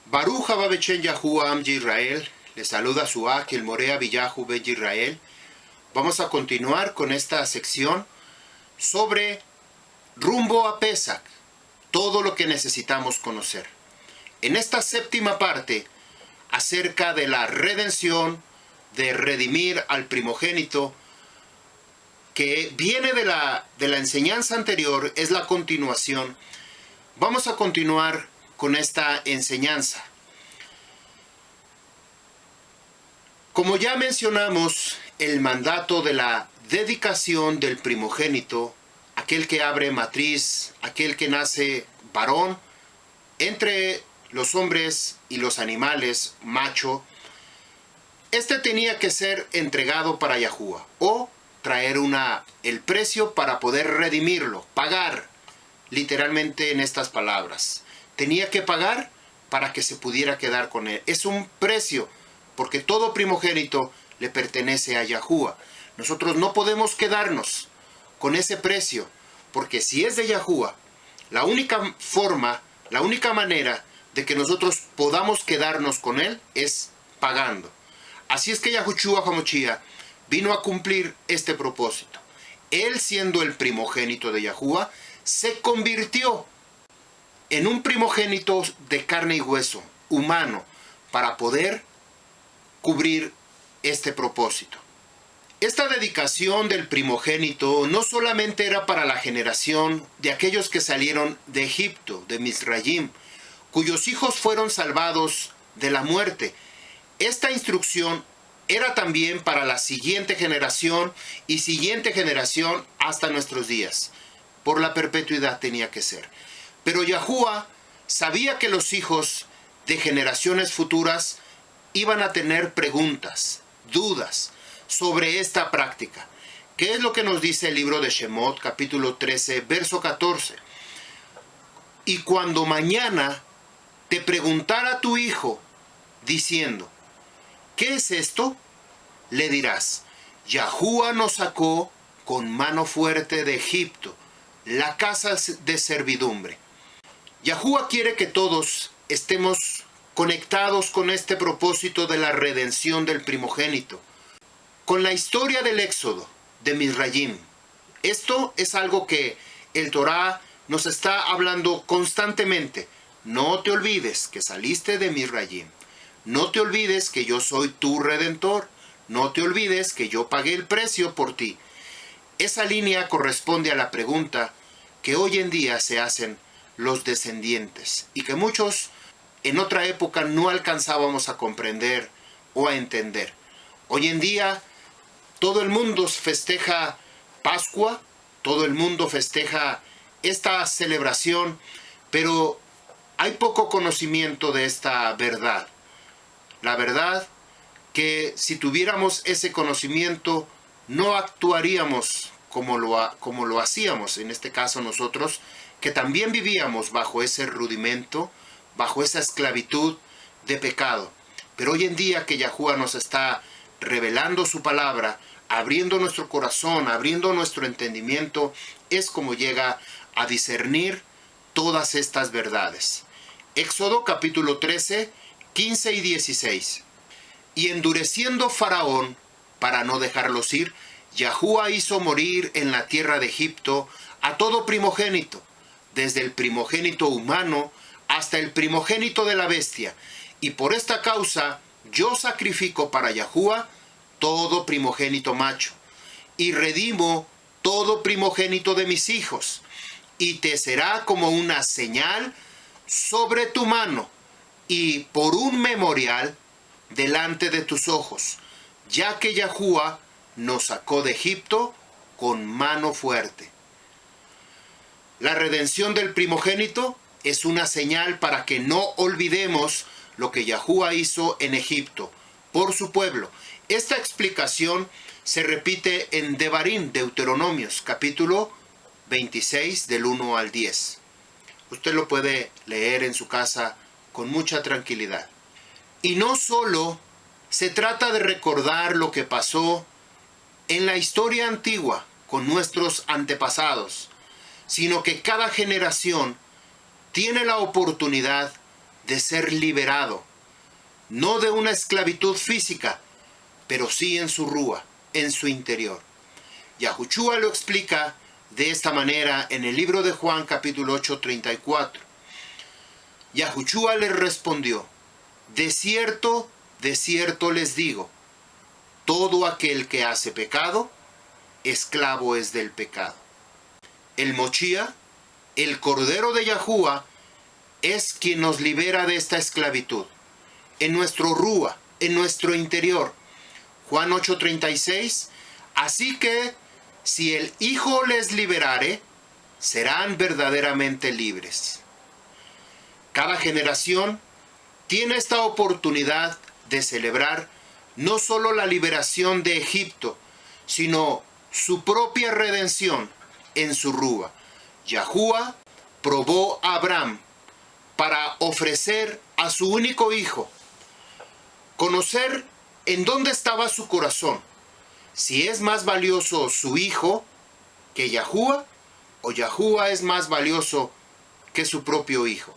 Baruch haba bechen Yahuwah Am Yisrael. Le saluda su el Morea Villahu Ben Yisrael. Vamos a continuar con esta sección sobre rumbo a Pesach, todo lo que necesitamos conocer. En esta séptima parte, acerca de la redención, de redimir al primogénito, que viene de la enseñanza anterior, es la continuación. Vamos a continuar con esta enseñanza. Como ya mencionamos, el mandato de la dedicación del primogénito, aquel que abre matriz, aquel que nace varón, entre los hombres y los animales, macho, este tenía que ser entregado para Yahuwah, o traer el precio para poder redimirlo, pagar, literalmente en estas palabras. Tenía que pagar para que se pudiera quedar con él. Es un precio, porque todo primogénito le pertenece a Yahuwah. Nosotros no podemos quedarnos con ese precio, porque si es de Yahuwah, la única forma, la única manera de que nosotros podamos quedarnos con él es pagando. Así es que Yahushua HaMashiach vino a cumplir este propósito. Él, siendo el primogénito de Yahuwah, se convirtió en un primogénito de carne y hueso, humano, para poder cubrir este propósito. Esta dedicación del primogénito no solamente era para la generación de aquellos que salieron de Egipto, de Misrayim, cuyos hijos fueron salvados de la muerte. Esta instrucción era también para la siguiente generación y siguiente generación hasta nuestros días. Por la perpetuidad tenía que ser. Pero Yahuwah sabía que los hijos de generaciones futuras iban a tener preguntas, dudas sobre esta práctica. ¿Qué es lo que nos dice el libro de Shemot, capítulo 13, verso 14? Y cuando mañana te preguntara tu hijo, diciendo, ¿qué es esto? Le dirás, Yahuwah nos sacó con mano fuerte de Egipto, la casa de servidumbre. Yahuwah quiere que todos estemos conectados con este propósito de la redención del primogénito, con la historia del éxodo de Misrayim. Esto es algo que el Torá nos está hablando constantemente. No te olvides que saliste de Misrayim. No te olvides que yo soy tu redentor. No te olvides que yo pagué el precio por ti. Esa línea corresponde a la pregunta que hoy en día se hacen los descendientes y que muchos en otra época no alcanzábamos a comprender o a entender. Hoy en día todo el mundo festeja Pascua, todo el mundo festeja esta celebración, pero hay poco conocimiento de esta verdad. La verdad que si tuviéramos ese conocimiento no actuaríamos como lo hacíamos, en este caso nosotros, que también vivíamos bajo ese rudimento, bajo esa esclavitud de pecado. Pero hoy en día que Yahuwah nos está revelando su palabra, abriendo nuestro corazón, abriendo nuestro entendimiento, es como llega a discernir todas estas verdades. Éxodo capítulo 13, 15 y 16. Y endureciendo Faraón para no dejarlos ir, Yahuwah hizo morir en la tierra de Egipto a todo primogénito, desde el primogénito humano hasta el primogénito de la bestia. Y por esta causa yo sacrifico para Yahuwah todo primogénito macho, y redimo todo primogénito de mis hijos, y te será como una señal sobre tu mano, y por un memorial delante de tus ojos, ya que Yahuwah nos sacó de Egipto con mano fuerte. La redención del primogénito es una señal para que no olvidemos lo que Yahuwah hizo en Egipto por su pueblo. Esta explicación se repite en Devarim, Deuteronomios, capítulo 26, del 1 al 10. Usted lo puede leer en su casa con mucha tranquilidad. Y no solo se trata de recordar lo que pasó en la historia antigua con nuestros antepasados, sino que cada generación tiene la oportunidad de ser liberado, no de una esclavitud física, pero sí en su rúa, en su interior. Yahushua lo explica de esta manera en el libro de Juan capítulo 8, 34. Yahushua les respondió: de cierto les digo, todo aquel que hace pecado, esclavo es del pecado. El Mochía, el Cordero de Yahushua, es quien nos libera de esta esclavitud, en nuestro rúa, en nuestro interior. Juan 8:36, así que si el Hijo les liberare, serán verdaderamente libres. Cada generación tiene esta oportunidad de celebrar no solo la liberación de Egipto, sino su propia redención en su rúa. Yahushua probó a Abraham para ofrecer a su único hijo, conocer en dónde estaba su corazón, si es más valioso su hijo que Yahushua, o Yahushua es más valioso que su propio hijo.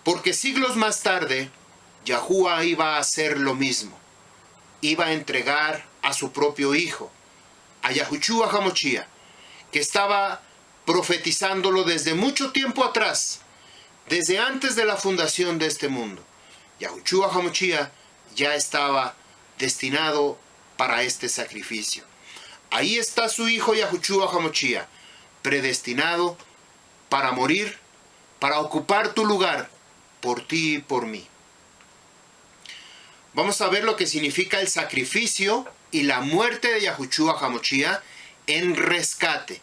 Porque siglos más tarde, Yahushua iba a hacer lo mismo. Iba a entregar a su propio hijo, a Yahushua HaMashiach, que estaba profetizándolo desde mucho tiempo atrás, desde antes de la fundación de este mundo. Yahushua HaMashiach ya estaba destinado para este sacrificio. Ahí está su hijo Yahushua HaMashiach, predestinado para morir, para ocupar tu lugar, por ti y por mí. Vamos a ver lo que significa el sacrificio y la muerte de Yahushua HaMashiach en rescate.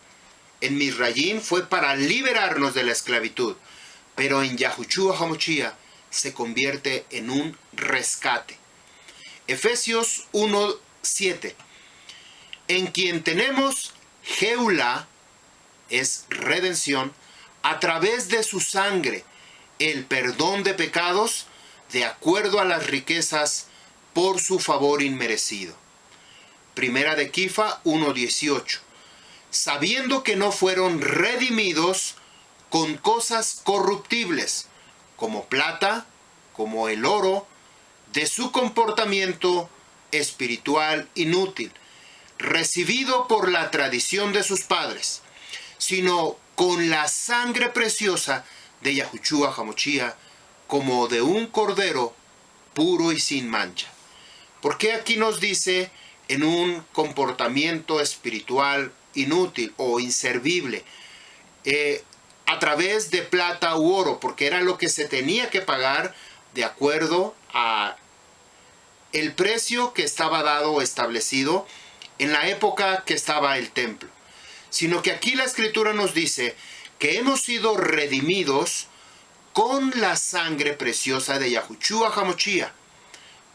En Misrayim fue para liberarnos de la esclavitud, pero en Yahushua HaMashiach se convierte en un rescate. Efesios 1:7, en quien tenemos Geulá, es redención, a través de su sangre, el perdón de pecados, de acuerdo a las riquezas por su favor inmerecido. Primera de Kifa 1:18, sabiendo que no fueron redimidos con cosas corruptibles, como plata, como el oro, de su comportamiento espiritual inútil, recibido por la tradición de sus padres, sino con la sangre preciosa de Yahushua HaMashiach, como de un cordero puro y sin mancha. ¿Por qué aquí nos dice en un comportamiento espiritual inútil o inservible? A través de plata u oro, porque era lo que se tenía que pagar de acuerdo a el precio que estaba dado o establecido en la época que estaba el templo. Sino que aquí la Escritura nos dice que hemos sido redimidos con la sangre preciosa de Yahushua HaMashiach,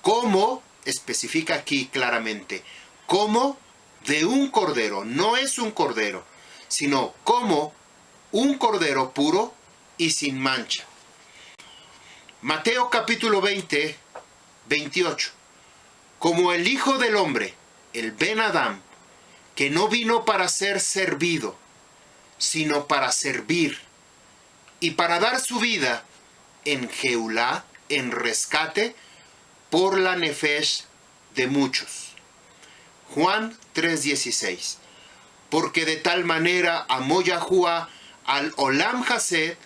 como, especifica aquí claramente, como de un cordero, no es un cordero, sino como un cordero puro y sin mancha. Mateo capítulo 20, 28. Como el Hijo del Hombre, el Ben Adam, que no vino para ser servido, sino para servir, y para dar su vida en Geulá, en rescate, por la nefesh de muchos. Juan 3:16. Porque de tal manera amó Yahushua al Olam Hased,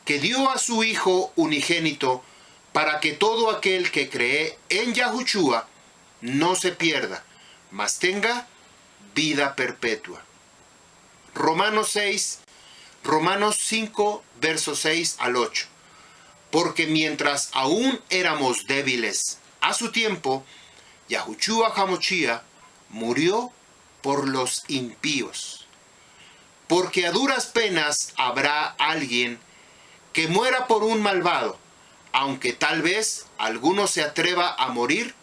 que dio a su Hijo unigénito, para que todo aquel que cree en Yahushua no se pierda, mas tenga vida perpetua. Romanos 5, versos 6 al 8. Porque mientras aún éramos débiles a su tiempo, Yahushua HaMashiach murió por los impíos. Porque a duras penas habrá alguien que muera por un malvado, aunque tal vez alguno se atreva a morir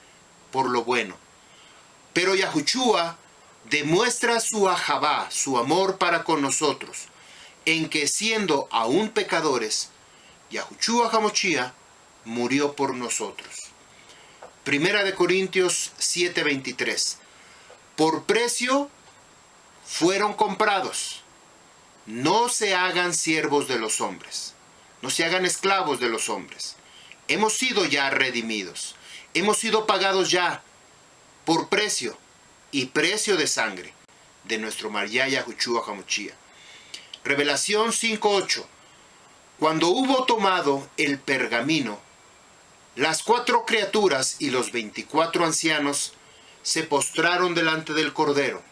por lo bueno. Pero Yahushua demuestra su ahabá, su amor para con nosotros, en que siendo aún pecadores, Yahushua HaMashiach murió por nosotros. Primera de Corintios 7:23. Por precio fueron comprados. No se hagan siervos de los hombres. No se hagan esclavos de los hombres. hemos sido ya redimidos, hemos sido pagados ya por precio y precio de sangre de nuestro María Yahushua HaMashiach. Revelación 5:8. Cuando hubo tomado el pergamino, las 4 criaturas y los 24 ancianos se postraron delante del Cordero.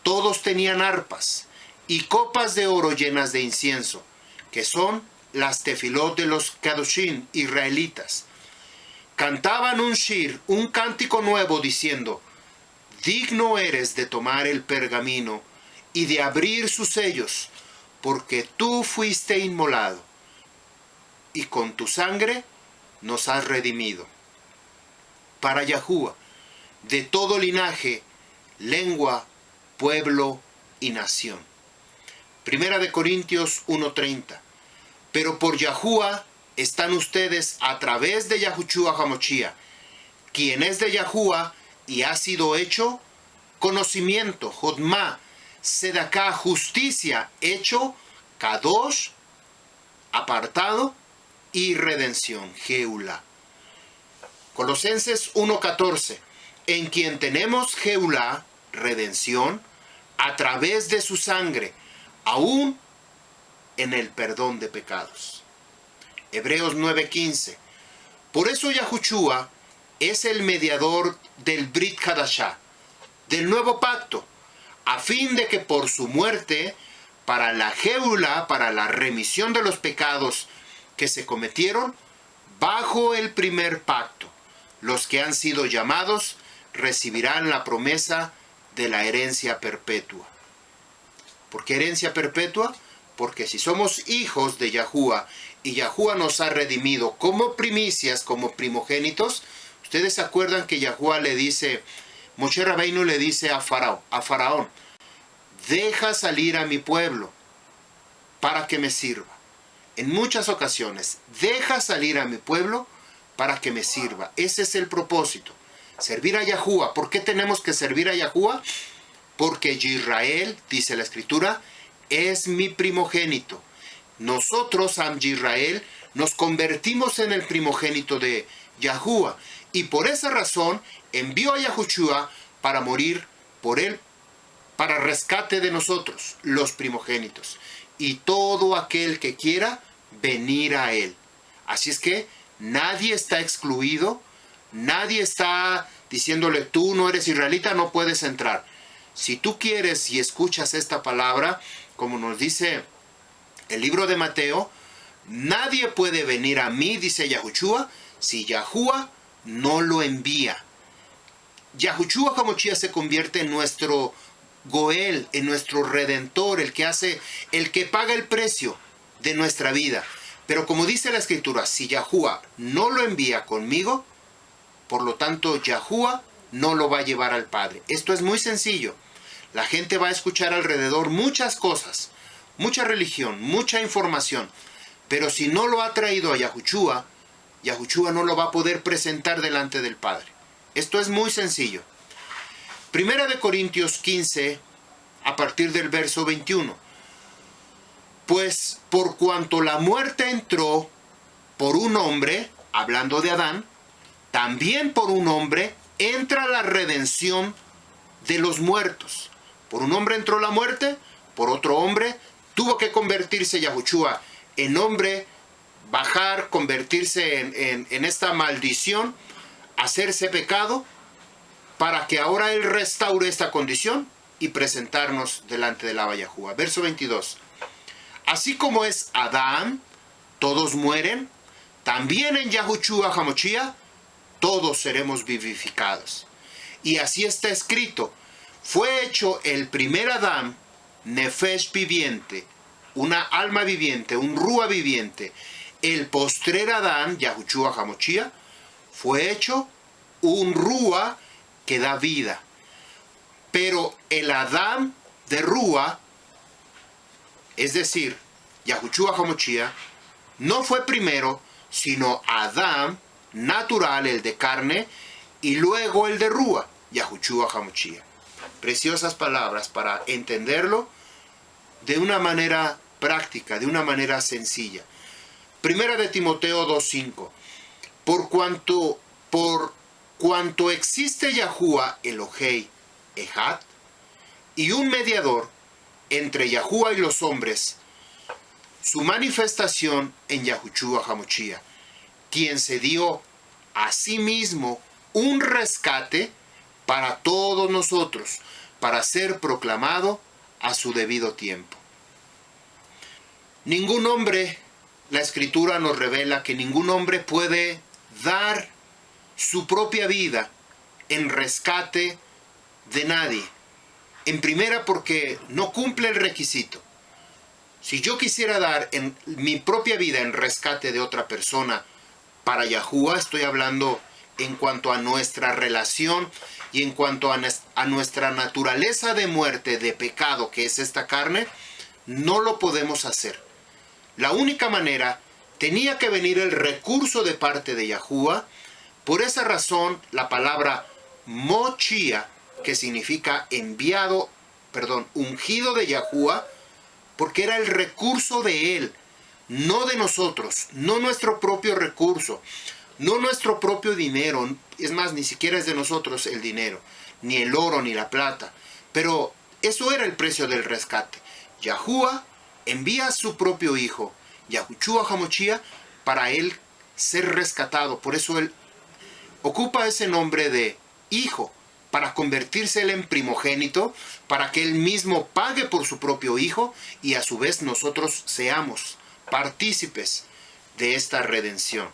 Todos tenían arpas y copas de oro llenas de incienso, que son las tefilot de los kadoshim israelitas. Cantaban un shir, un cántico nuevo, diciendo: digno eres de tomar el pergamino y de abrir sus sellos, porque tú fuiste inmolado, y con tu sangre nos has redimido. Para Yahuwah, de todo linaje, lengua, pueblo y nación. Primera de Corintios 1:30. Pero por Yahuwah están ustedes a través de Yahushua HaMashiach, quien es de Yahuwah y ha sido hecho conocimiento, Jodma, Sedaká, justicia, hecho, Kadosh, apartado, y redención, Geula. Colosenses 1:14. En quien tenemos Geula, redención, a través de su sangre, aún en el perdón de pecados. Hebreos 9:15. Por eso Yahushua es el mediador del Brit Hadashah, del nuevo pacto, a fin de que por su muerte, para la Geula, para la remisión de los pecados que se cometieron bajo el primer pacto, los que han sido llamados recibirán la promesa de la herencia perpetua. ¿Por qué herencia perpetua? Porque si somos hijos de Yahuwah y Yahuwah nos ha redimido como primicias, como primogénitos, ustedes se acuerdan que Yahuwah le dice, Moshe Rabbeinu le dice a Faraón, deja salir a mi pueblo para que me sirva. En muchas ocasiones, deja salir a mi pueblo para que me sirva. Ese es el propósito. Servir a Yahuwah. ¿Por qué tenemos que servir a Yahuwah? Porque Israel, dice la Escritura, es mi primogénito. Nosotros, Am Yisrael, nos convertimos en el primogénito de Yahuwah. Y por esa razón envió a Yahushua para morir por él, para rescate de nosotros, los primogénitos. Y todo aquel que quiera venir a él. Así es que nadie está excluido, nadie está diciéndole tú no eres israelita, no puedes entrar. Si tú quieres y escuchas esta palabra, como nos dice el libro de Mateo, nadie puede venir a mí, dice Yahushua, si Yahuwah no lo envía. Yahushua HaMashiach se convierte en nuestro Goel, en nuestro Redentor, el que paga el precio de nuestra vida. Pero como dice la Escritura, si Yahuwah no lo envía conmigo, por lo tanto Yahuwah no lo va a llevar al Padre. Esto es muy sencillo. La gente va a escuchar alrededor muchas cosas, mucha religión, mucha información, pero si no lo ha traído a Yahushua, Yahushua no lo va a poder presentar delante del Padre. Esto es muy sencillo. Primera de Corintios 15, a partir del verso 21. Pues por cuanto la muerte entró por un hombre, hablando de Adán, también por un hombre entra la redención de los muertos. Por un hombre entró la muerte, por otro hombre tuvo que convertirse Yahushua en hombre, bajar, convertirse en esta maldición, hacerse pecado, para que ahora Él restaure esta condición y presentarnos delante del Abba Yahuwah. Verso 22. Así como es Adán, todos mueren, también en Yahushua HaMashiach todos seremos vivificados. Y así está escrito, fue hecho el primer Adán, Nefesh viviente, una alma viviente, un Rúa viviente. El postrer Adán, Yahushua HaMashiach, fue hecho un Rúa que da vida. Pero el Adán de Rúa, es decir, Yahushua HaMashiach, no fue primero, sino Adán natural, el de carne, y luego el de Rúa, Yahushua HaMashiach. Preciosas palabras para entenderlo de una manera práctica, de una manera sencilla. Primera de Timoteo 2:5. por cuanto existe Yahuwah Elohei Ejad y un mediador entre Yahuwah y los hombres, su manifestación en Yahushua HaMashiach, quien se dio a sí mismo un rescate para todos nosotros, para ser proclamado a su debido tiempo. Ningún hombre, la Escritura nos revela que ningún hombre puede dar su propia vida en rescate de nadie. En primera, porque no cumple el requisito. Si yo quisiera dar mi propia vida en rescate de otra persona para Yahuwah, estoy hablando en cuanto a nuestra relación y en cuanto a nuestra naturaleza de muerte, de pecado, que es esta carne, no lo podemos hacer. La única manera, tenía que venir el recurso de parte de Yahuwah. Por esa razón, la palabra Mochia, que significa ungido de Yahuwah, porque era el recurso de Él, no de nosotros, no nuestro propio recurso, no nuestro propio dinero. Es más, ni siquiera es de nosotros el dinero, ni el oro, ni la plata. Pero eso era el precio del rescate. Yahuwah envía a su propio hijo, Yahushua HaMashiach, para él ser rescatado. Por eso él ocupa ese nombre de hijo, para convertirse él en primogénito, para que él mismo pague por su propio hijo y a su vez nosotros seamos partícipes de esta redención.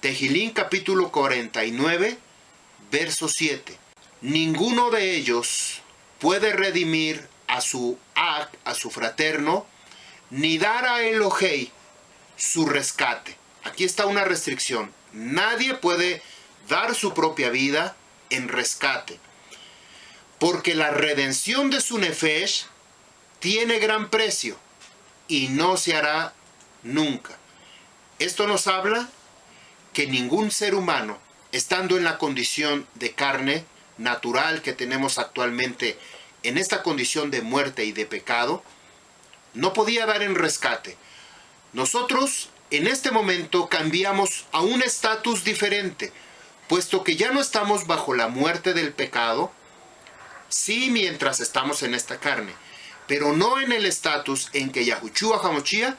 Tehilín capítulo 49, verso 7. Ninguno de ellos puede redimir a su fraterno, ni dar a Elohei su rescate. Aquí está una restricción. Nadie puede dar su propia vida en rescate, porque la redención de su nefesh tiene gran precio y no se hará nunca. Esto nos habla que ningún ser humano, estando en la condición de carne natural que tenemos actualmente, en esta condición de muerte y de pecado, no podía dar en rescate. Nosotros en este momento cambiamos a un estatus diferente, puesto que ya no estamos bajo la muerte del pecado, sí, mientras estamos en esta carne, pero no en el estatus en que Yahushua HaMashiach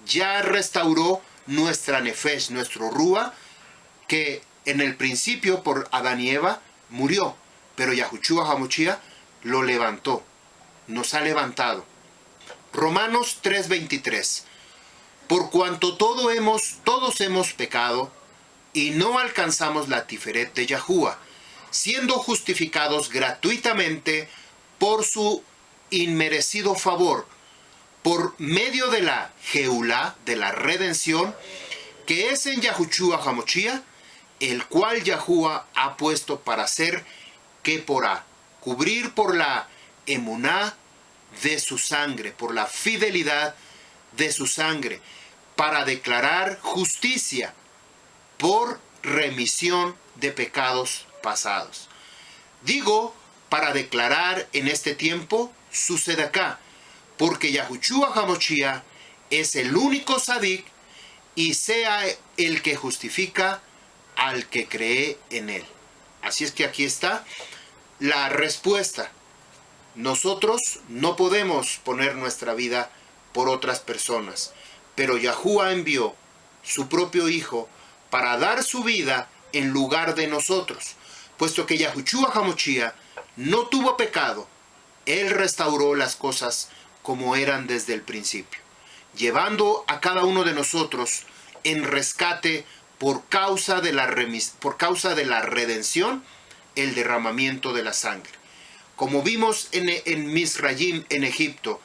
ya restauró nuestra nefesh, nuestro rúa, que en el principio por Adán y Eva murió, pero Yahushua HaMashiach lo levantó, nos ha levantado. Romanos 3:23. Por cuanto todos hemos pecado y no alcanzamos la tiferet de Yahuwah, siendo justificados gratuitamente por su inmerecido favor, por medio de la Geulá, de la redención, que es en Yahushua HaMashiach, el cual Yahuwah ha puesto para ser Keporá, cubrir por la emuná de su sangre, por la fidelidad de su sangre, para declarar justicia por remisión de pecados pasados. Digo, para declarar en este tiempo su sedaká, porque Yahushua HaMashiach es el único sadik y sea el que justifica al que cree en él. Así es que aquí está la respuesta. Nosotros no podemos poner nuestra vida por otras personas, pero Yahuwah envió su propio Hijo para dar su vida en lugar de nosotros. Puesto que Yahushua HaMashiach no tuvo pecado, Él restauró las cosas como eran desde el principio, llevando a cada uno de nosotros en rescate por causa de la redención, el derramamiento de la sangre. Como vimos en Misrayim, en Egipto,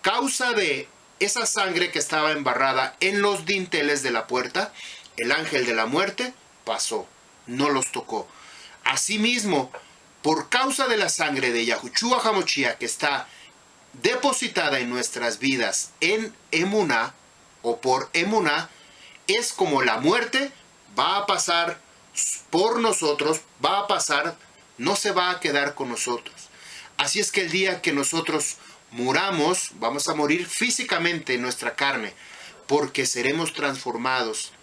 causa de esa sangre que estaba embarrada en los dinteles de la puerta, el ángel de la muerte pasó, no los tocó. Asimismo, por causa de la sangre de Yahushua HaMashiach que está depositada en nuestras vidas en emuná o por emuná, es como la muerte va a pasar por nosotros, va a pasar, no se va a quedar con nosotros. Así es que el día que nosotros muramos, vamos a morir físicamente en nuestra carne, porque seremos transformados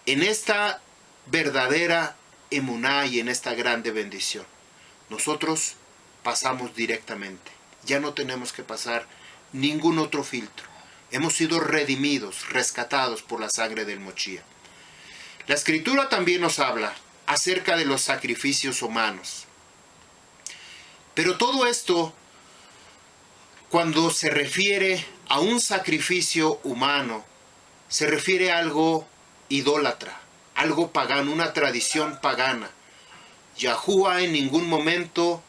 en esta verdadera emuná y en esta grande bendición. Nosotros pasamos directamente. Ya no tenemos que pasar ningún otro filtro. Hemos sido redimidos, rescatados por la sangre del Mochía. La Escritura también nos habla acerca de los sacrificios humanos. Pero todo esto, cuando se refiere a un sacrificio humano, se refiere a algo idólatra, algo pagano, una tradición pagana. Yahuwah en ningún momento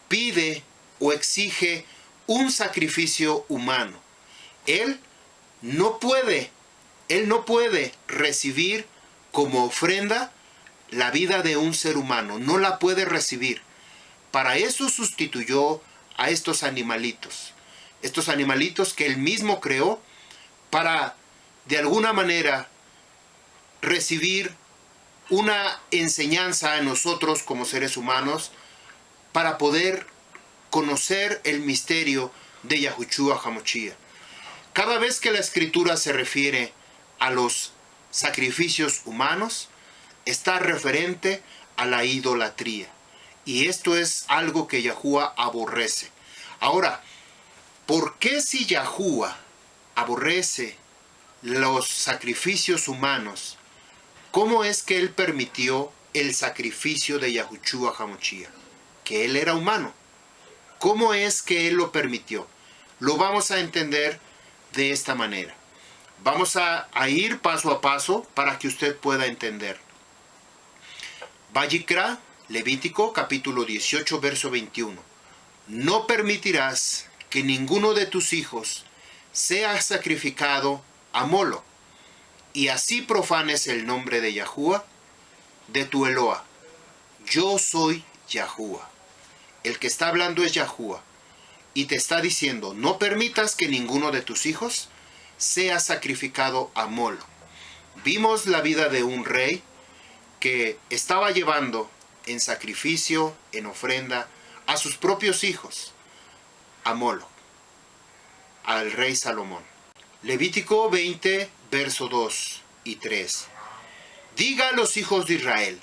pide o exige un sacrificio humano. Él no puede recibir como ofrenda la vida de un ser humano, no la puede recibir. Para eso sustituyó a estos animalitos que él mismo creó para, de alguna manera, recibir una enseñanza a nosotros como seres humanos para poder conocer el misterio de Yahushua HaMashiach. Cada vez que la Escritura se refiere a los sacrificios humanos, está referente a la idolatría. Y esto es algo que Yahuwah aborrece. Ahora, ¿por qué si Yahuwah aborrece los sacrificios humanos, cómo es que él permitió el sacrificio de Yahushua HaMashiach? Que él era humano. ¿Cómo es que él lo permitió? Lo vamos a entender de esta manera. Vamos a ir paso a paso para que usted pueda entender. Vayikra, Levítico, capítulo 18, verso 21. No permitirás que ninguno de tus hijos sea sacrificado a Molo, y así profanes el nombre de Yahuwah, de tu Eloa. Yo soy Yahuwah. El que está hablando es Yahuwah. Y te está diciendo, no permitas que ninguno de tus hijos sea sacrificado a Molo. Vimos la vida de un rey que estaba llevando en sacrificio, en ofrenda, a sus propios hijos, a Molo, al rey Salomón. Levítico 20, verso 2 y 3. Diga a los hijos de Israel,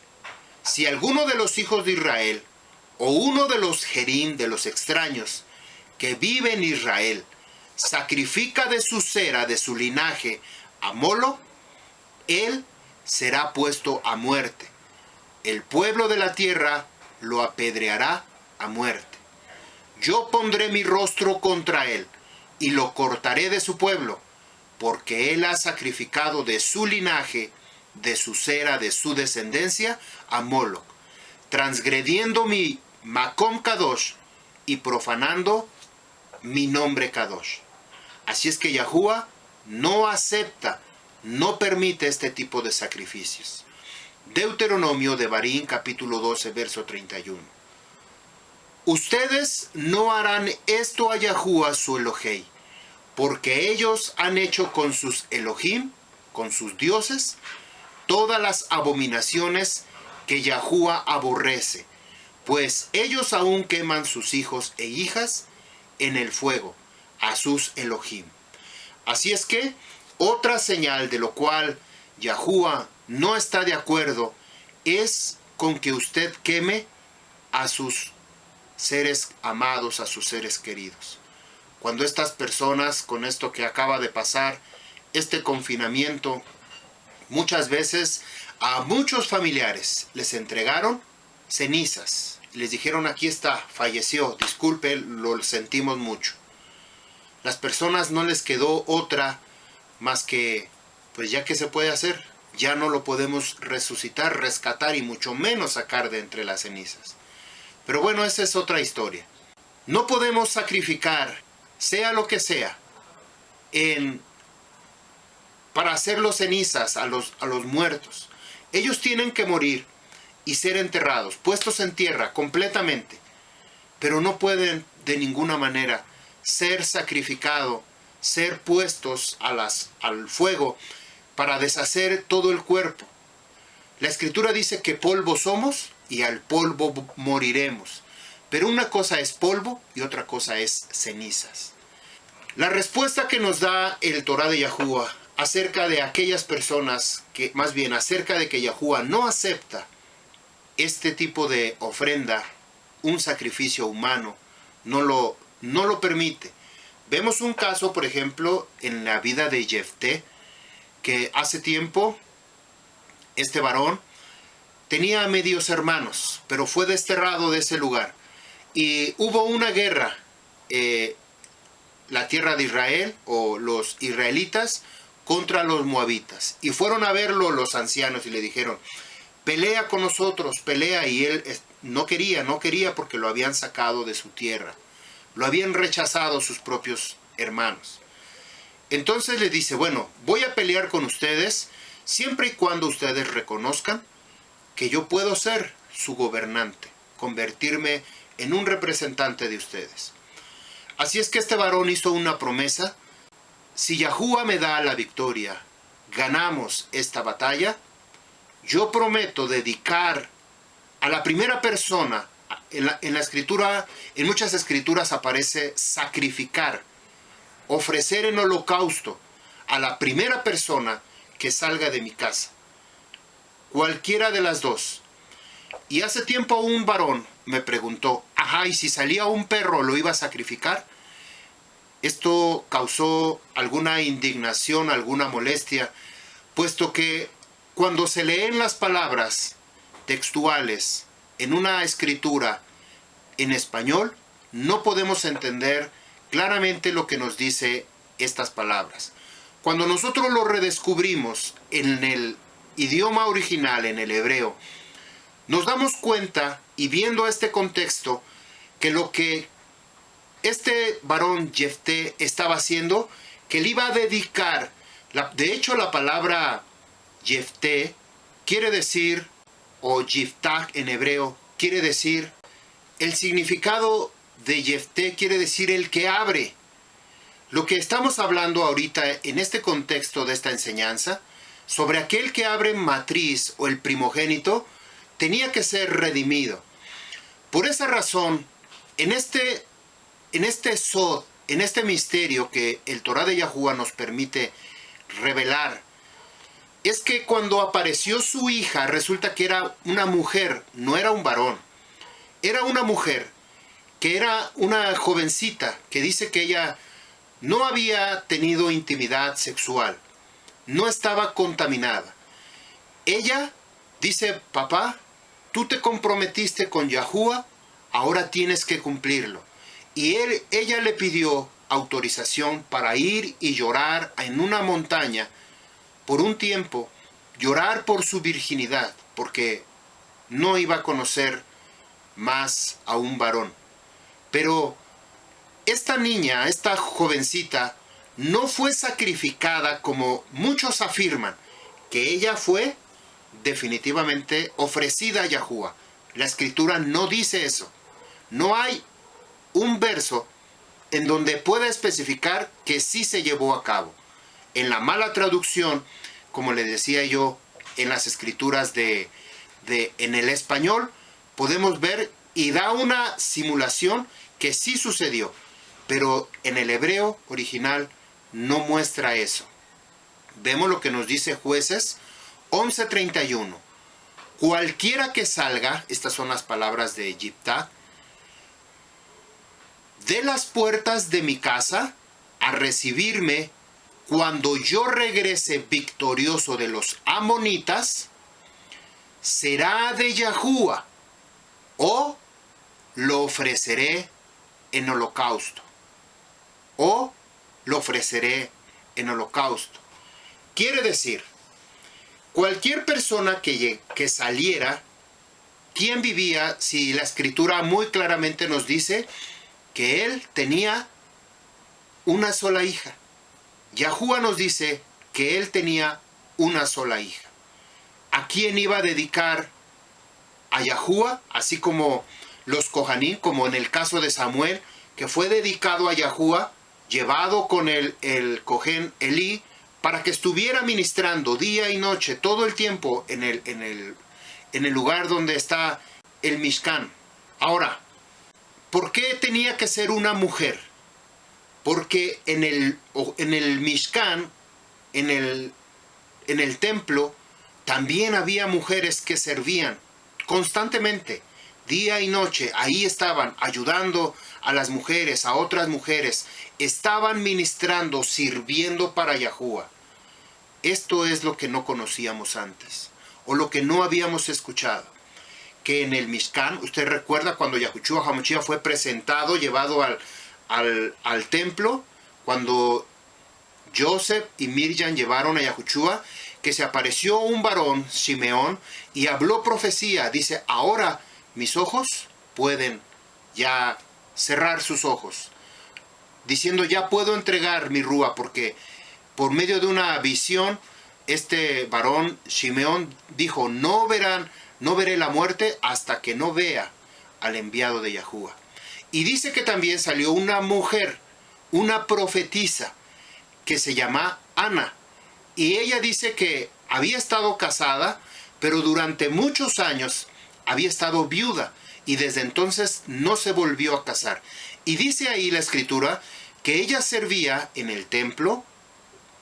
si alguno de los hijos de Israel, o uno de los jerim, de los extraños, que vive en Israel, sacrifica de su cera, de su linaje, a Molo, él será puesto a muerte. El pueblo de la tierra lo apedreará a muerte. Yo pondré mi rostro contra él, y lo cortaré de su pueblo, porque él ha sacrificado de su linaje, de su cera, de su descendencia, a Moloch, transgrediendo mi Makom Kadosh y profanando mi nombre Kadosh. Así es que Yahuwah no acepta, no permite este tipo de sacrificios. Deuteronomio de Barín, capítulo 12, verso 31. Ustedes no harán esto a Yahuwah su Elohei, porque ellos han hecho con sus Elohim, con sus dioses, todas las abominaciones que Yahuwah aborrece, pues ellos aún queman sus hijos e hijas en el fuego, a sus Elohim. Así es que, otra señal de lo cual Yahuwah no está de acuerdo es con que usted queme a sus seres amados, a sus seres queridos. Cuando estas personas, con esto que acaba de pasar, este confinamiento, muchas veces a muchos familiares les entregaron cenizas. Les dijeron, aquí está, falleció, disculpe, lo sentimos mucho. Las personas no les quedó otra más que, pues ya que se puede hacer, ya no lo podemos resucitar, rescatar y mucho menos sacar de entre las cenizas. Pero bueno, esa es otra historia. No podemos sacrificar, sea lo que sea, para hacerlos cenizas a los muertos. Ellos tienen que morir y ser enterrados, puestos en tierra completamente. Pero no pueden de ninguna manera ser sacrificados, ser puestos al fuego para deshacer todo el cuerpo. La Escritura dice que polvo somos y al polvo moriremos. Pero una cosa es polvo y otra cosa es cenizas. La respuesta que nos da el Torah de Yahuwah acerca de aquellas personas que, más bien acerca de que Yahuwah no acepta este tipo de ofrenda, un sacrificio humano, no lo permite. Vemos un caso, por ejemplo, en la vida de Jefté, que hace tiempo este varón tenía medios hermanos, pero fue desterrado de ese lugar. Y hubo una guerra, la tierra de Israel o los israelitas contra los moabitas. Y fueron a verlo los ancianos y le dijeron, pelea con nosotros, pelea. Y él no quería porque lo habían sacado de su tierra. Lo habían rechazado sus propios hermanos. Entonces le dice, bueno, voy a pelear con ustedes siempre y cuando ustedes reconozcan que yo puedo ser su gobernante, convertirme en un representante de ustedes. Así es que este varón hizo una promesa: si Yahuwah me da la victoria, ganamos esta batalla, yo prometo dedicar a la primera persona, en la escritura, en muchas escrituras aparece sacrificar, ofrecer en holocausto a la primera persona que salga de mi casa. Cualquiera de las dos. Y hace tiempo un varón me preguntó, ajá, ¿y si salía un perro lo iba a sacrificar? Esto causó alguna indignación, alguna molestia, puesto que cuando se leen las palabras textuales en una escritura en español, no podemos entender claramente lo que nos dice estas palabras. Cuando nosotros lo redescubrimos en el idioma original, en el hebreo, nos damos cuenta, y viendo este contexto, que lo que este varón Jefté estaba haciendo, que le iba a dedicar, de hecho la palabra Jefté quiere decir, o Yiftach en hebreo, quiere decir, el significado de Jefté quiere decir el que abre. Lo que estamos hablando ahorita en este contexto de esta enseñanza, sobre aquel que abre matriz o el primogénito, tenía que ser redimido. Por esa razón, en este sod, en este misterio que el Torah de Yahuwah nos permite revelar, es que cuando apareció su hija, resulta que era una mujer, no era un varón. Era una mujer, que era una jovencita, que dice que ella no había tenido intimidad sexual, no estaba contaminada. Ella dice, papá, tú te comprometiste con Yahuwah, ahora tienes que cumplirlo. Y ella le pidió autorización para ir y llorar en una montaña por un tiempo, llorar por su virginidad, porque no iba a conocer más a un varón. Pero esta niña, esta jovencita, no fue sacrificada como muchos afirman, que ella fue definitivamente ofrecida a Yahuwah. La escritura no dice eso. No hay un verso en donde pueda especificar que sí se llevó a cabo. En la mala traducción, como le decía yo, en las escrituras en el español, podemos ver y da una simulación que sí sucedió, pero en el hebreo original no muestra eso. Vemos lo que nos dice Jueces 11:31. Cualquiera que salga, estas son las palabras de Yiftach, de las puertas de mi casa a recibirme cuando yo regrese victorioso de los amonitas, será de Yahuwah, o lo ofreceré en holocausto. O lo ofreceré en holocausto. Quiere decir, cualquier persona que saliera, ¿quién vivía? Si la escritura muy claramente nos dice que él tenía una sola hija. Yahuwah nos dice que él tenía una sola hija. ¿A quién iba a dedicar a Yahuwah? Así como los Kohanim, como en el caso de Samuel, que fue dedicado a Yahuwah, llevado con el Kohén Elí, para que estuviera ministrando día y noche, todo el tiempo, en el lugar donde está el Mishkan. Ahora, ¿por qué tenía que ser una mujer? Porque en el Mishkan en el templo también había mujeres que servían constantemente, día y noche. Ahí estaban ayudando a las mujeres, a otras mujeres. Estaban ministrando, sirviendo para Yahuwah. Esto es lo que no conocíamos antes, o lo que no habíamos escuchado. Que en el Mishkan, usted recuerda cuando Yahushua HaMashiach fue presentado, llevado al templo, cuando Joseph y Miriam llevaron a Yahushua, que se apareció un varón, Simeón, y habló profecía. Dice, ahora mis ojos pueden ya cerrar sus ojos, diciendo, ya puedo entregar mi rúa, porque por medio de una visión, este varón, Simeón, dijo, no veré la muerte hasta que no vea al enviado de Yahuwah. Y dice que también salió una mujer, una profetisa, que se llama Ana. Y ella dice que había estado casada, pero durante muchos años había estado viuda. Y desde entonces no se volvió a casar. Y dice ahí la escritura que ella servía en el templo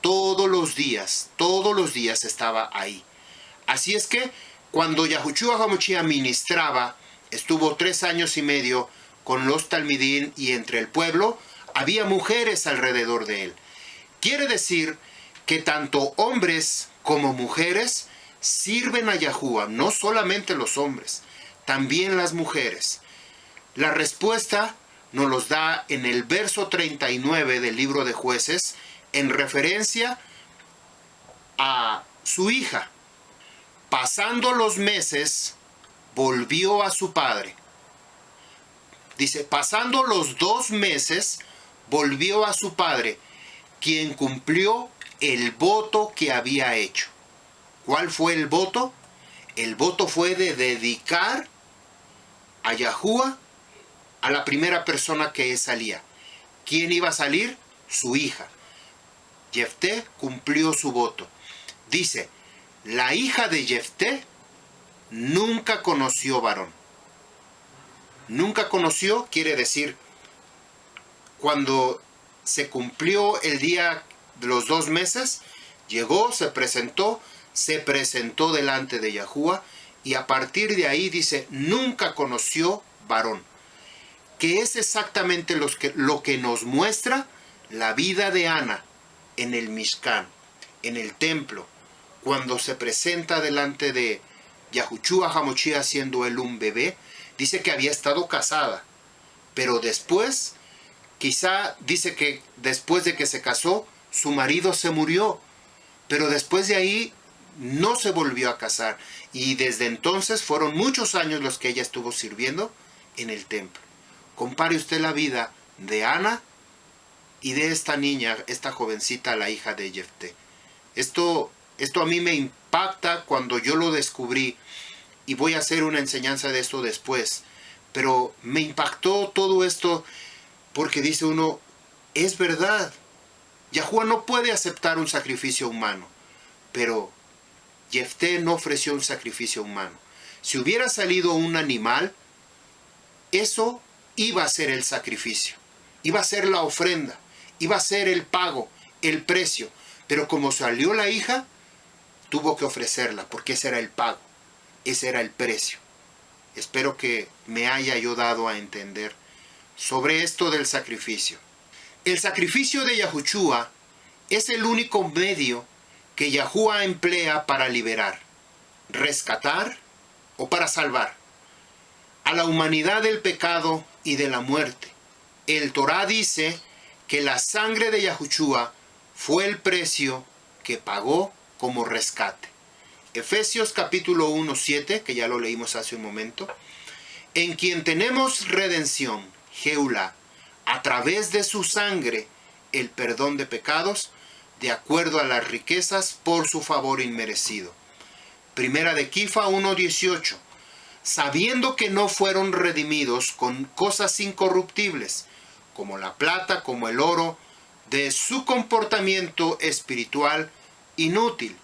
todos los días estaba ahí. Así es que cuando Yahushua HaMashiach ministraba, estuvo 3 años y medio con los talmidín y entre el pueblo, había mujeres alrededor de él. Quiere decir que tanto hombres como mujeres sirven a Yahuwah, no solamente los hombres, también las mujeres. La respuesta nos los da en el verso 39 del libro de Jueces, en referencia a su hija. Pasando los meses, volvió a su padre. Dice, pasando los 2 meses, volvió a su padre, quien cumplió el voto que había hecho. ¿Cuál fue el voto? El voto fue de dedicar a Yahuwah a la primera persona que salía. ¿Quién iba a salir? Su hija. Jefté cumplió su voto. Dice, la hija de Jefté nunca conoció varón. Nunca conoció, quiere decir, cuando se cumplió el día de los 2 meses, llegó, se presentó delante de Yahuwah, y a partir de ahí dice, nunca conoció varón. Que es exactamente lo que nos muestra la vida de Ana en el Mishkan, en el templo, cuando se presenta delante de Yahushua HaMashiach siendo él un bebé. Dice que había estado casada, pero después, quizá dice que después de que se casó, su marido se murió, pero después de ahí no se volvió a casar, y desde entonces fueron muchos años los que ella estuvo sirviendo en el templo. Compare usted la vida de Ana y de esta niña, esta jovencita, la hija de Jefté. Esto a mí me impacta cuando yo lo descubrí, y voy a hacer una enseñanza de esto después. Pero me impactó todo esto porque dice uno, es verdad, Yahuwah no puede aceptar un sacrificio humano, pero Jefté no ofreció un sacrificio humano. Si hubiera salido un animal, eso iba a ser el sacrificio, iba a ser la ofrenda, iba a ser el pago, el precio. Pero como salió la hija, tuvo que ofrecerla, porque ese era el pago, ese era el precio. Espero que me haya yo dado a entender sobre esto del sacrificio. El sacrificio de Yahushua es el único medio que Yahuwah emplea para liberar, rescatar o para salvar a la humanidad del pecado y de la muerte. El Torá dice que la sangre de Yahushua fue el precio que pagó como rescate. Efesios capítulo 1:7, que ya lo leímos hace un momento, en quien tenemos redención, Geulá, a través de su sangre, el perdón de pecados, de acuerdo a las riquezas por su favor inmerecido. Primera de Kifa 1:18, sabiendo que no fueron redimidos con cosas incorruptibles, como la plata, como el oro, de su comportamiento espiritual inútil,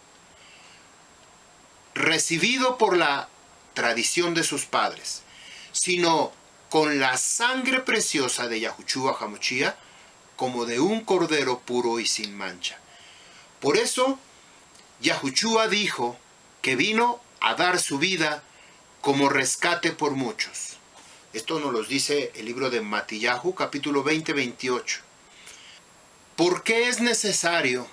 recibido por la tradición de sus padres, sino con la sangre preciosa de Yahushua HaMashiach, como de un cordero puro y sin mancha. Por eso, Yahushua dijo que vino a dar su vida como rescate por muchos. Esto nos lo dice el libro de Matillahu, capítulo 20-28. ¿Por qué es necesario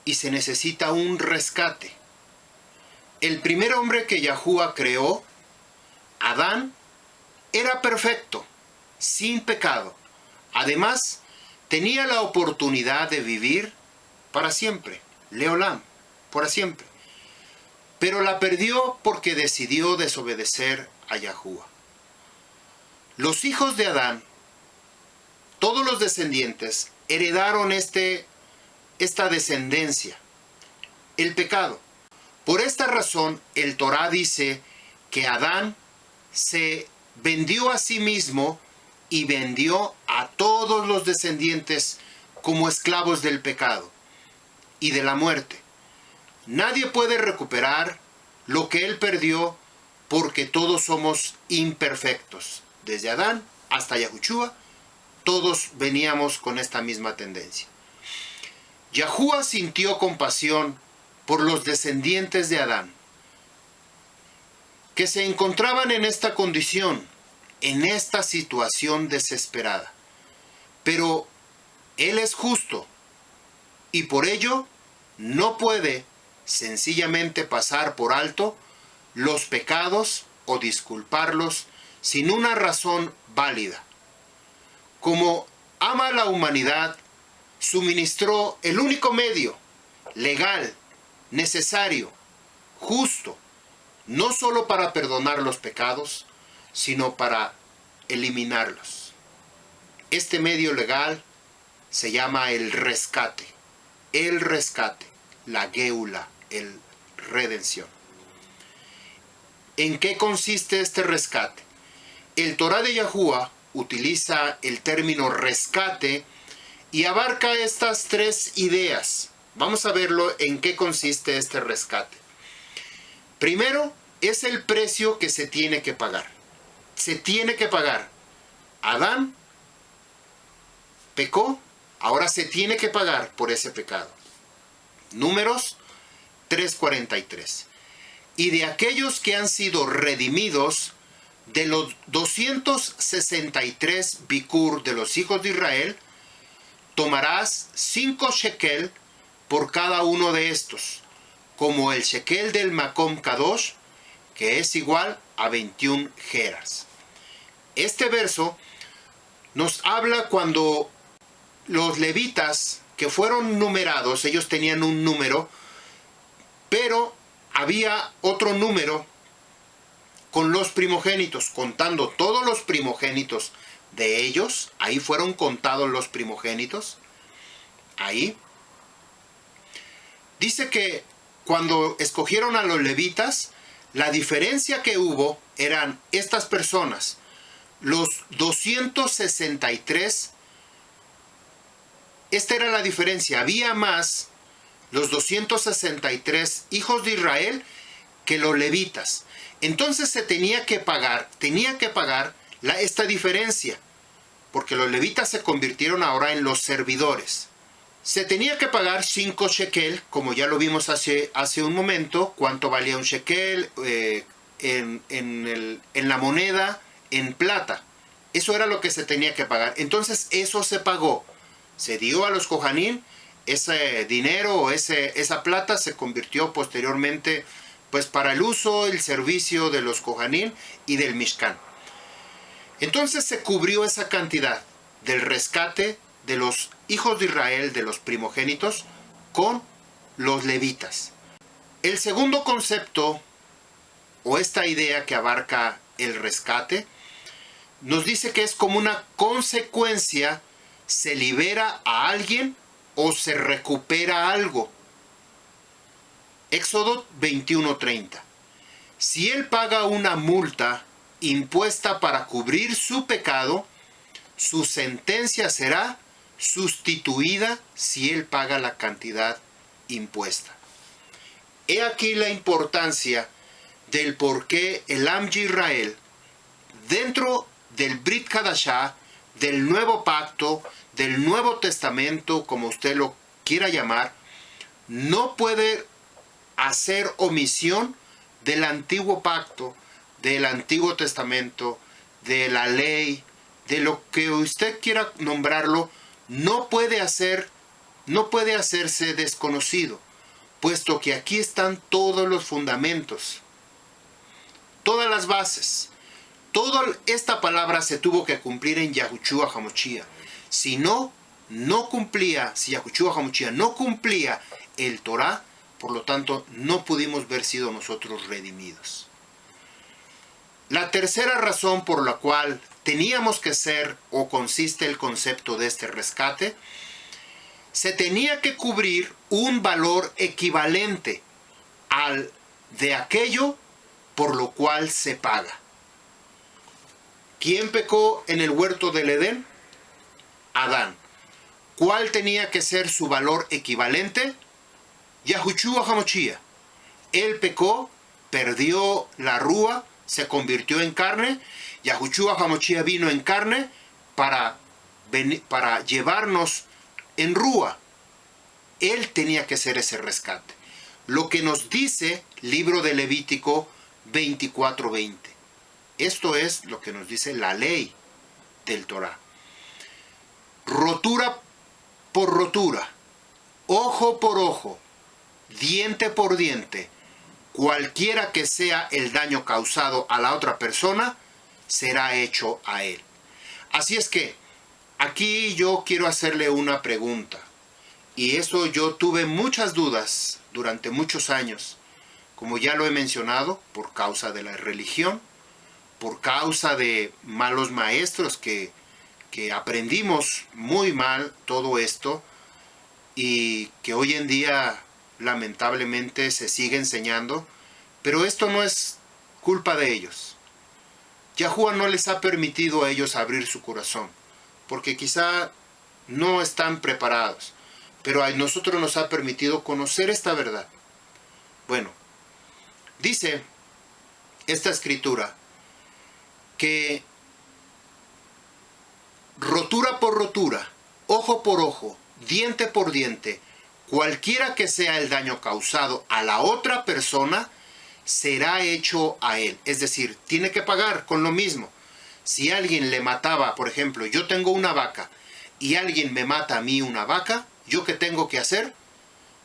y se necesita un rescate? El primer hombre que Yahushua creó, Adán, era perfecto, sin pecado. Además, tenía la oportunidad de vivir para siempre, Leolam, para siempre. Pero la perdió porque decidió desobedecer a Yahushua. Los hijos de Adán, todos los descendientes, heredaron esta descendencia, el pecado. Por esta razón, el Torá dice que Adán se vendió a sí mismo y vendió a todos los descendientes como esclavos del pecado y de la muerte. Nadie puede recuperar lo que él perdió porque todos somos imperfectos. Desde Adán hasta Yahushua, todos veníamos con esta misma tendencia. Yahushua sintió compasión por los descendientes de Adán, que se encontraban en esta condición, en esta situación desesperada. Pero Él es justo y por ello no puede sencillamente pasar por alto los pecados o disculparlos sin una razón válida. Como ama a la humanidad, suministró el único medio legal, necesario, justo, no solo para perdonar los pecados, sino para eliminarlos. Este medio legal se llama el rescate, la geula, el redención. ¿En qué consiste este rescate? El Torá de Yahushua utiliza el término rescate y abarca estas tres ideas. Vamos a verlo en qué consiste este rescate. Primero, es el precio que se tiene que pagar. Se tiene que pagar. Adán pecó, ahora se tiene que pagar por ese pecado. Números 3:43. Y de aquellos que han sido redimidos, de los 263 bikur de los hijos de Israel, tomarás 5 shekel por cada uno de estos, como el shekel del Makom Kadosh, que es igual a 21 geras. Este verso nos habla cuando los levitas que fueron numerados, ellos tenían un número, pero había otro número con los primogénitos, contando todos los primogénitos de ellos. Ahí fueron contados los primogénitos. Ahí. Dice que cuando escogieron a los levitas, la diferencia que hubo eran estas personas, los 263. Esta era la diferencia. Había más los 263 hijos de Israel que los levitas. Entonces se tenía que pagar esta diferencia, porque los levitas se convirtieron ahora en los servidores. Se tenía que pagar 5 shekel, como ya lo vimos hace un momento, cuánto valía un shekel en la moneda, en plata. Eso era lo que se tenía que pagar. Entonces eso se pagó. Se dio a los Kohanim, ese dinero o esa plata se convirtió posteriormente pues para el uso, el servicio de los Kohanim y del Mishkan. Entonces se cubrió esa cantidad del rescate de los hijos de Israel, de los primogénitos, con los levitas. El segundo concepto, o esta idea que abarca el rescate, nos dice que es como una consecuencia, se libera a alguien o se recupera algo. Éxodo 21:30. Si él paga una multa impuesta para cubrir su pecado, su sentencia será sustituida si él paga la cantidad impuesta. He aquí la importancia del por qué el Am Yisrael, dentro del Brit Hadashah, del Nuevo Pacto, del Nuevo Testamento, como usted lo quiera llamar, no puede hacer omisión del antiguo pacto, del Antiguo Testamento, de la ley, de lo que usted quiera nombrarlo, no puede hacerse desconocido, puesto que aquí están todos los fundamentos, todas las bases. Toda esta palabra se tuvo que cumplir en Yahushua HaMashiach. Si Yahushua HaMashiach no cumplía el Torah, por lo tanto no pudimos haber sido nosotros redimidos. La tercera razón por la cual teníamos que ser, o consiste el concepto de este rescate, se tenía que cubrir un valor equivalente al de aquello por lo cual se paga. ¿Quién pecó en el huerto del Edén? Adán. ¿Cuál tenía que ser su valor equivalente? Yahushua HaMashiach. Él pecó, perdió la rúa, se convirtió en carne. Yahushua HaMashiach vino en carne para llevarnos en rúa. Él tenía que ser ese rescate. Lo que nos dice libro de Levítico 24:20. Esto es lo que nos dice la ley del Torah. Rotura por rotura, ojo por ojo, diente por diente, cualquiera que sea el daño causado a la otra persona, será hecho a él. Así es que aquí yo quiero hacerle una pregunta. Y eso yo tuve muchas dudas durante muchos años, como ya lo he mencionado, por causa de la religión, por causa de malos maestros que aprendimos muy mal todo esto y que hoy en día lamentablemente se sigue enseñando, pero esto no es culpa de ellos. Yahuwah no les ha permitido a ellos abrir su corazón, porque quizá no están preparados, pero a nosotros nos ha permitido conocer esta verdad. Bueno, dice esta escritura que rotura por rotura, ojo por ojo, diente por diente, cualquiera que sea el daño causado a la otra persona, será hecho a él. Es decir, tiene que pagar con lo mismo. Si alguien le mataba, por ejemplo, yo tengo una vaca y alguien me mata a mí una vaca, ¿yo qué tengo que hacer?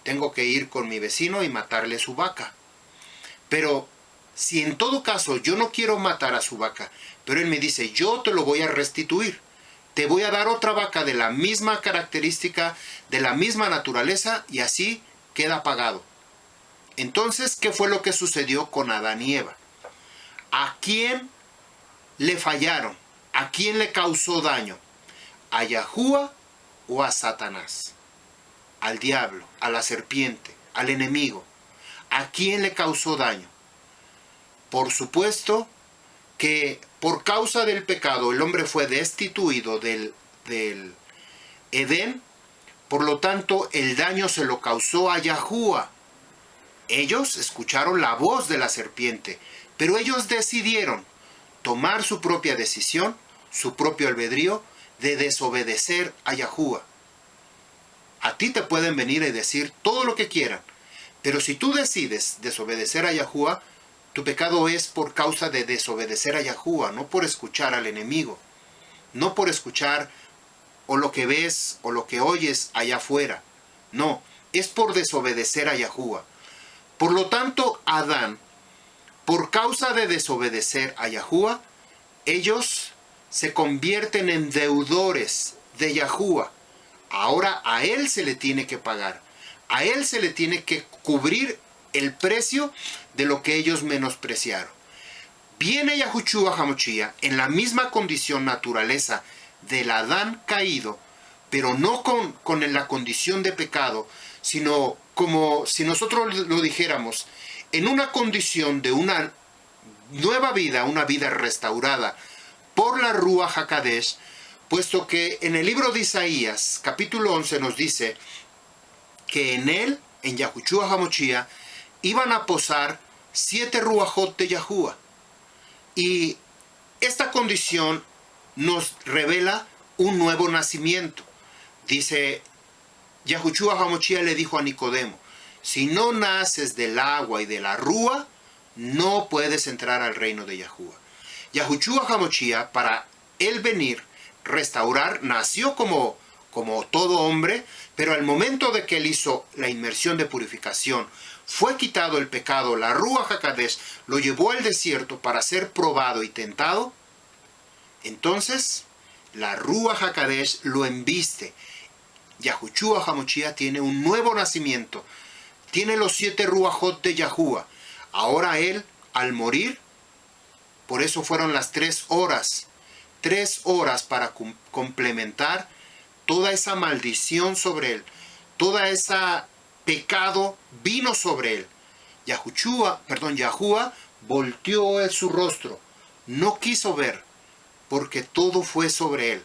Tengo que ir con mi vecino y matarle su vaca. Pero si en todo caso yo no quiero matar a su vaca, pero él me dice, yo te lo voy a restituir, te voy a dar otra vaca de la misma característica, de la misma naturaleza, y así queda pagado. Entonces, ¿qué fue lo que sucedió con Adán y Eva? ¿A quién le fallaron? ¿A quién le causó daño? ¿A Yahuwah o a Satanás? Al diablo, a la serpiente, al enemigo. ¿A quién le causó daño? Por supuesto que por causa del pecado el hombre fue destituido del Edén, por lo tanto el daño se lo causó a Yahuwah. Ellos escucharon la voz de la serpiente, pero ellos decidieron tomar su propia decisión, su propio albedrío, de desobedecer a Yahuwah. A ti te pueden venir y decir todo lo que quieran, pero si tú decides desobedecer a Yahuwah, tu pecado es por causa de desobedecer a Yahuwah, no por escuchar al enemigo, no por escuchar o lo que ves o lo que oyes allá afuera. No, es por desobedecer a Yahuwah. Por lo tanto, Adán, por causa de desobedecer a Yahuwah, ellos se convierten en deudores de Yahuwah. Ahora a él se le tiene que pagar, a él se le tiene que cubrir el precio de lo que ellos menospreciaron. Viene Yahushua HaMashiach en la misma condición naturaleza del Adán caído, pero no con la condición de pecado, sino como si nosotros lo dijéramos, en una condición de una nueva vida, una vida restaurada por la Ruach HaKadosh, puesto que en el libro de Isaías, capítulo 11, nos dice que en él, en Yahushua HaMashiach, iban a posar 7 ruajot de Yahuwah. Y esta condición nos revela un nuevo nacimiento. Dice, Yahushua HaMashiach le dijo a Nicodemo, si no naces del agua y de la rúa, no puedes entrar al reino de Yahuwah. Yahushua HaMashiach, para él venir, restaurar, nació como todo hombre, pero al momento de que él hizo la inmersión de purificación, fue quitado el pecado, la Ruach HaKodesh lo llevó al desierto para ser probado y tentado. Entonces, la Ruach HaKodesh lo embiste. Yahushua HaMashiach tiene un nuevo nacimiento. Tiene los 7 Ruachot de Yahuwah. Ahora él, al morir, por eso fueron las 3 horas. 3 horas para complementar toda esa maldición sobre él. Toda esa pecado vino sobre él. Yahuwah volteó su rostro. No quiso ver, porque todo fue sobre él.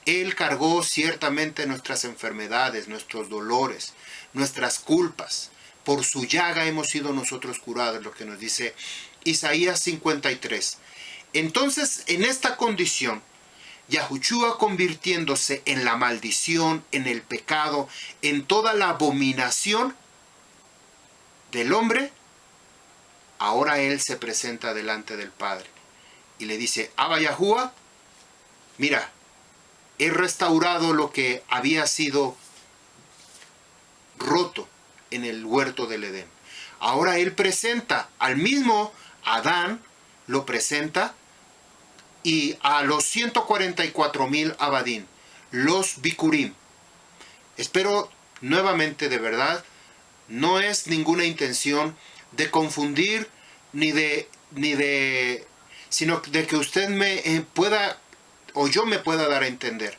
Él cargó ciertamente nuestras enfermedades, nuestros dolores, nuestras culpas. Por su llaga hemos sido nosotros curados, lo que nos dice Isaías 53. Entonces, en esta condición, Yahushua convirtiéndose en la maldición, en el pecado, en toda la abominación del hombre, ahora él se presenta delante del Padre y le dice: Abba Yahuwah, mira, he restaurado lo que había sido roto en el huerto del Edén. Ahora él presenta al mismo Adán, lo presenta, y a los 144,000 Abadín, los Bikurim. Espero nuevamente, de verdad, no es ninguna intención de confundir sino de que usted me pueda, o yo me pueda dar a entender,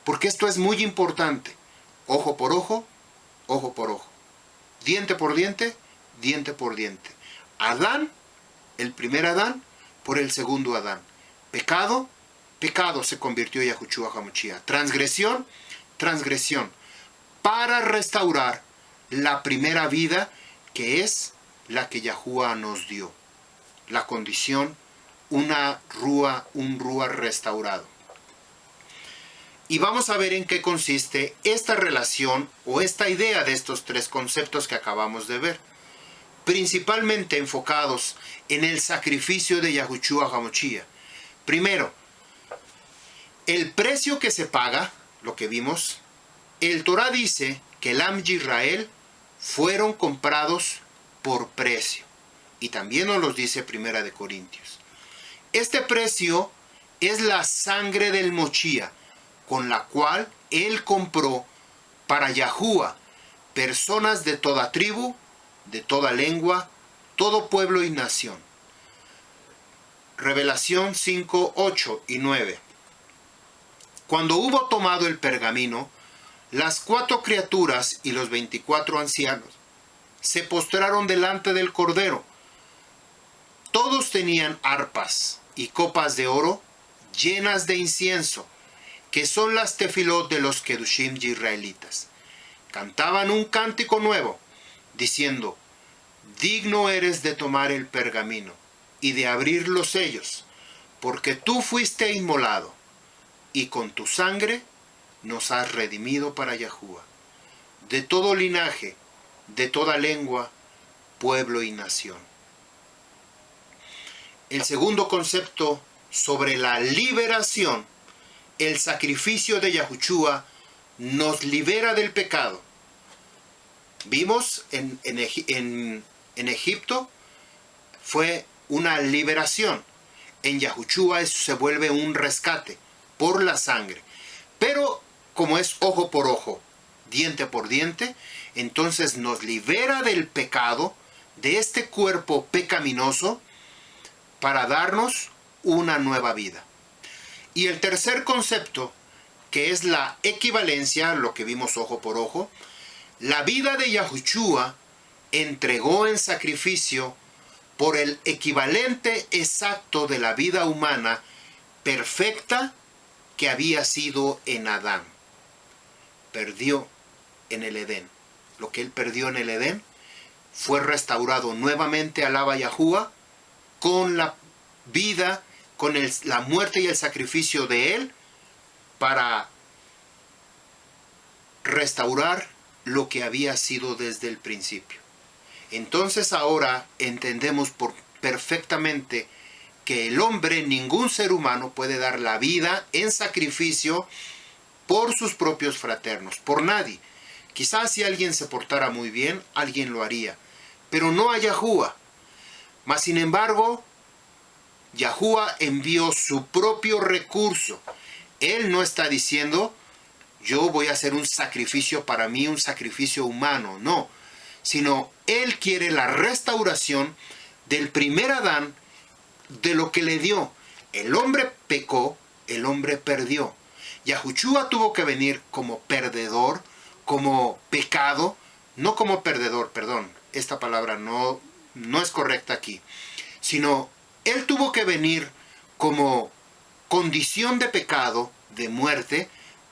porque esto es muy importante. Ojo por ojo, ojo por ojo, diente por diente, diente por diente. Adán, el primer Adán, por el segundo Adán. Pecado, pecado se convirtió en Yahushua HaMashiach. Transgresión, transgresión. Para restaurar la primera vida, que es la que Yahuwah nos dio. La condición, un rúa restaurado. Y vamos a ver en qué consiste esta relación o esta idea de estos 3 conceptos que acabamos de ver. Principalmente enfocados en el sacrificio de Yahushua HaMashiach. Primero, el precio que se paga, lo que vimos, el Torah dice que el Am Yisrael fueron comprados por precio. Y también nos los dice Primera de Corintios. Este precio es la sangre del Moshia, con la cual él compró para Yahuwah personas de toda tribu, de toda lengua, todo pueblo y nación. Revelación 5, 8 y 9. Cuando hubo tomado el pergamino, las 4 criaturas y los 24 ancianos se postraron delante del Cordero. Todos tenían arpas y copas de oro llenas de incienso, que son las tefilot de los kedushim israelitas. Cantaban un cántico nuevo, diciendo: digno eres de tomar el pergamino y de abrir los sellos, porque tú fuiste inmolado, y con tu sangre nos has redimido para Yahuwah, de todo linaje, de toda lengua, pueblo y nación. El segundo concepto sobre la liberación, el sacrificio de Yahushua nos libera del pecado. Vimos en Egipto fue una liberación. En Yahushua eso se vuelve un rescate por la sangre. Pero como es ojo por ojo, diente por diente, entonces nos libera del pecado, de este cuerpo pecaminoso, para darnos una nueva vida. Y el tercer concepto, que es la equivalencia, lo que vimos ojo por ojo, la vida de Yahushua entregó en sacrificio por el equivalente exacto de la vida humana perfecta que había sido en Adán. Perdió en el Edén. Lo que él perdió en el Edén fue restaurado nuevamente, alaba Yahuwah, con la vida, con la muerte y el sacrificio de él, para restaurar lo que había sido desde el principio. Entonces ahora entendemos perfectamente que el hombre, ningún ser humano puede dar la vida en sacrificio por sus propios fraternos, por nadie. Quizás si alguien se portara muy bien, alguien lo haría, pero no a Yahuwah. Mas sin embargo, Yahuwah envió su propio recurso. Él no está diciendo, yo voy a hacer un sacrificio para mí, un sacrificio humano, no. Sino Él quiere la restauración del primer Adán, de lo que le dio. El hombre pecó, el hombre perdió. Yahushua tuvo que venir como perdedor, como pecado, no como perdedor, perdón, esta palabra no es correcta aquí, sino Él tuvo que venir como condición de pecado, de muerte,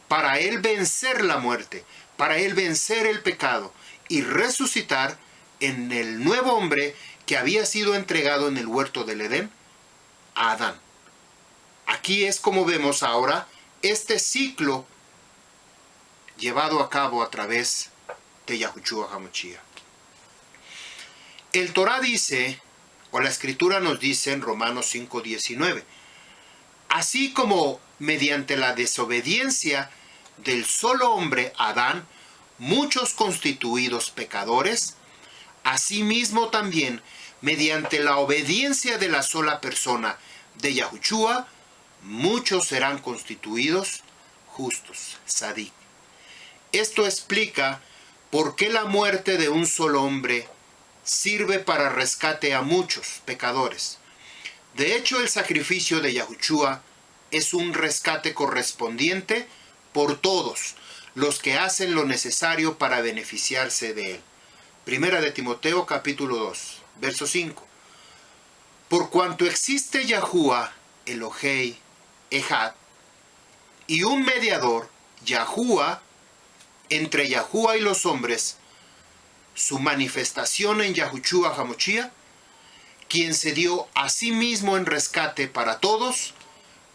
para Él vencer la muerte, para Él vencer el pecado y resucitar en el nuevo hombre que había sido entregado en el huerto del Edén a Adán. Aquí es como vemos ahora este ciclo llevado a cabo a través de Yahushua HaMashiach. El Torah dice, o la Escritura nos dice en Romanos 5:19, así como mediante la desobediencia del solo hombre Adán, muchos constituidos pecadores, asimismo también mediante la obediencia de la sola persona de Yahushua, muchos serán constituidos justos, Sadik. Esto explica por qué la muerte de un solo hombre sirve para rescate a muchos pecadores. De hecho, el sacrificio de Yahushua es un rescate correspondiente por todos los que hacen lo necesario para beneficiarse de él. Primera de Timoteo capítulo 2, verso 5. Por cuanto existe Yahuwah, Elohei, Ejad, y un mediador, Yahuwah, entre Yahuwah y los hombres, su manifestación en Yahushua HaMashiach, quien se dio a sí mismo en rescate para todos,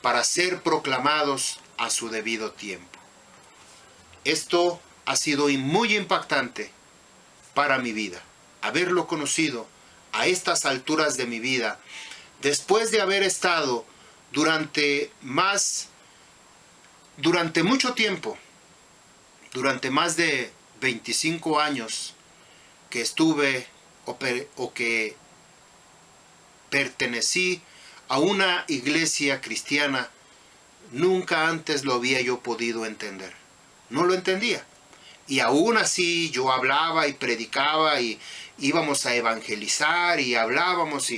para ser proclamados a su debido tiempo. Esto ha sido muy impactante para mi vida, haberlo conocido a estas alturas de mi vida, después de haber estado durante mucho tiempo, durante más de 25 años que estuve o que pertenecí a una iglesia cristiana, nunca antes lo había yo podido entender. No lo entendía. Y aún así yo hablaba y predicaba y íbamos a evangelizar y hablábamos,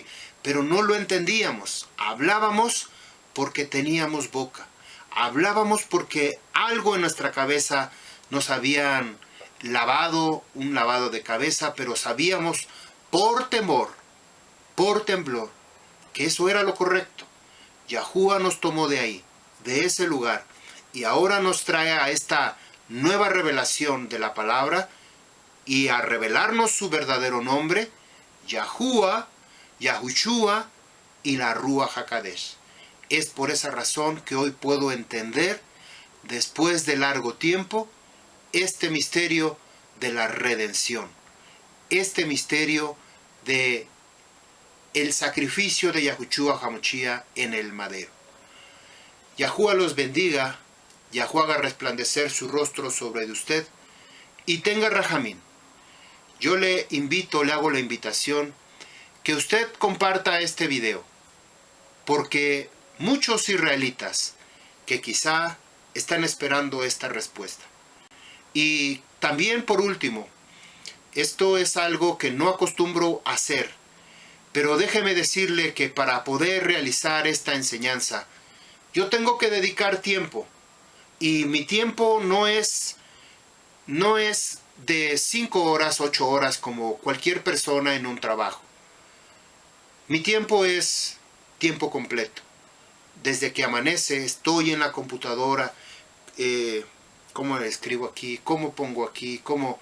pero no lo entendíamos. Hablábamos porque teníamos boca. Hablábamos porque algo en nuestra cabeza nos habían lavado, un lavado de cabeza, pero sabíamos por temor, por temblor, que eso era lo correcto. Yahuwah nos tomó de ahí, de ese lugar, y ahora nos trae a esta nueva revelación de la palabra y a revelarnos su verdadero nombre, Yahuwah, Yahushua y la Ruach HaKadosh. Es por esa razón que hoy puedo entender, después de largo tiempo, este misterio de la redención, este misterio de el sacrificio de Yahushua HaMashiach en el madero. Yahuwah los bendiga, Yahuwah haga resplandecer su rostro sobre de usted y tenga rajamín. Yo le hago la invitación que usted comparta este video, porque muchos israelitas que quizá están esperando esta respuesta. Y también por último, esto es algo que no acostumbro hacer, pero déjeme decirle que para poder realizar esta enseñanza, yo tengo que dedicar tiempo. Y mi tiempo no es de 5 horas, 8 horas como cualquier persona en un trabajo. Mi tiempo es tiempo completo. Desde que amanece estoy en la computadora, cómo escribo aquí, cómo pongo aquí, cómo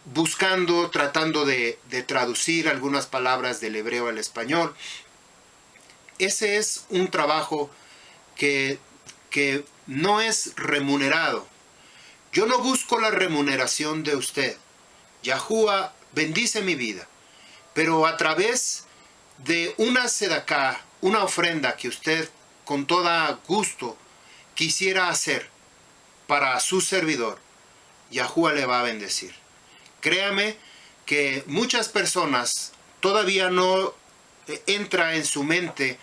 buscando, tratando de traducir algunas palabras del hebreo al español. Ese es un trabajo que no es remunerado. Yo no busco la remuneración de usted. Yahuwah bendice mi vida. pero a través de una sedaká, una ofrenda que usted con todo gusto quisiera hacer para su servidor, Yahuwah le va a bendecir. Créame que muchas personas todavía no entra en su mente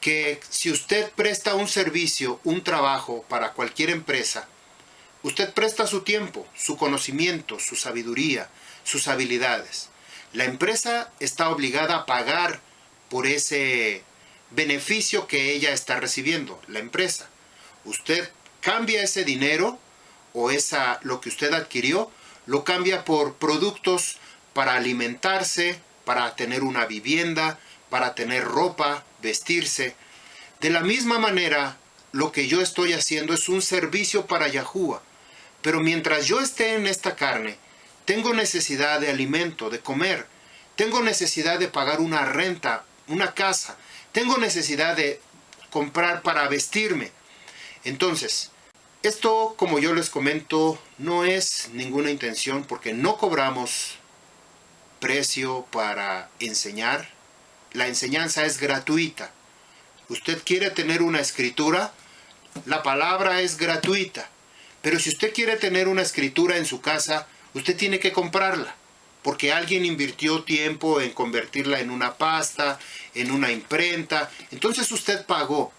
que si usted presta un servicio, un trabajo para cualquier empresa, usted presta su tiempo, su conocimiento, su sabiduría, sus habilidades. La empresa está obligada a pagar por ese beneficio que ella está recibiendo, la empresa. Usted cambia ese dinero o lo que usted adquirió, lo cambia por productos para alimentarse, para tener una vivienda, para tener ropa, vestirse. De la misma manera, lo que yo estoy haciendo es un servicio para Yahuwah. Pero mientras yo esté en esta carne, tengo necesidad de alimento, de comer. Tengo necesidad de pagar una renta, una casa. Tengo necesidad de comprar para vestirme. Entonces, esto, como yo les comento, no es ninguna intención porque no cobramos precio para enseñar. La enseñanza es gratuita. Usted quiere tener una escritura, la palabra es gratuita. Pero si usted quiere tener una escritura en su casa, usted tiene que comprarla. Porque alguien invirtió tiempo en convertirla en una pasta, en una imprenta. Entonces usted pagó.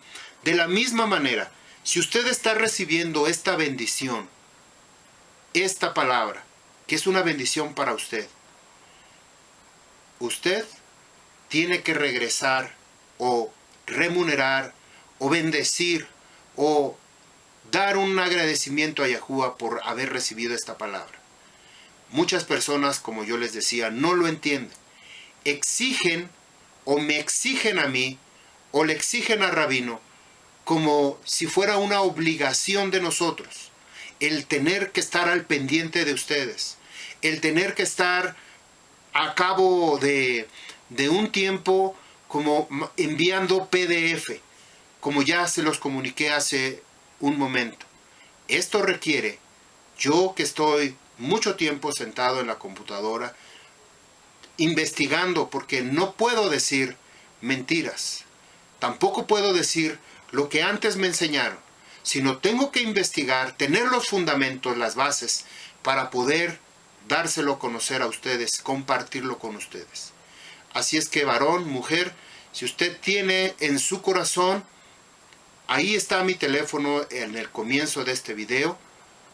De la misma manera, si usted está recibiendo esta bendición, esta palabra, que es una bendición para usted, usted tiene que regresar o remunerar o bendecir o dar un agradecimiento a Yahuwah por haber recibido esta palabra. Muchas personas, como yo les decía, no lo entienden. Exigen o me exigen a mí o le exigen al rabino como si fuera una obligación de nosotros. El tener que estar al pendiente de ustedes. El tener que estar a cabo de un tiempo como enviando PDF, como ya se los comuniqué hace un momento. Esto requiere, yo que estoy mucho tiempo sentado en la computadora, investigando, porque no puedo decir mentiras. Tampoco puedo decir lo que antes me enseñaron, sino tengo que investigar, tener los fundamentos, las bases, para poder dárselo a conocer a ustedes, compartirlo con ustedes. Así es que varón, mujer, si usted tiene en su corazón, ahí está mi teléfono en el comienzo de este video,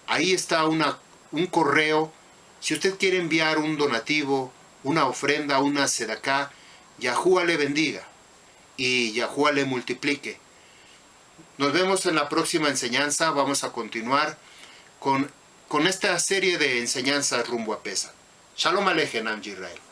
ahí está un correo. Si usted quiere enviar un donativo, una ofrenda, una sedaká, Yahuwah le bendiga y Yahuwah le multiplique. Nos vemos en la próxima enseñanza. Vamos a continuar con esta serie de enseñanzas rumbo a Pesach. Shalom Aleichem, Am Yisrael.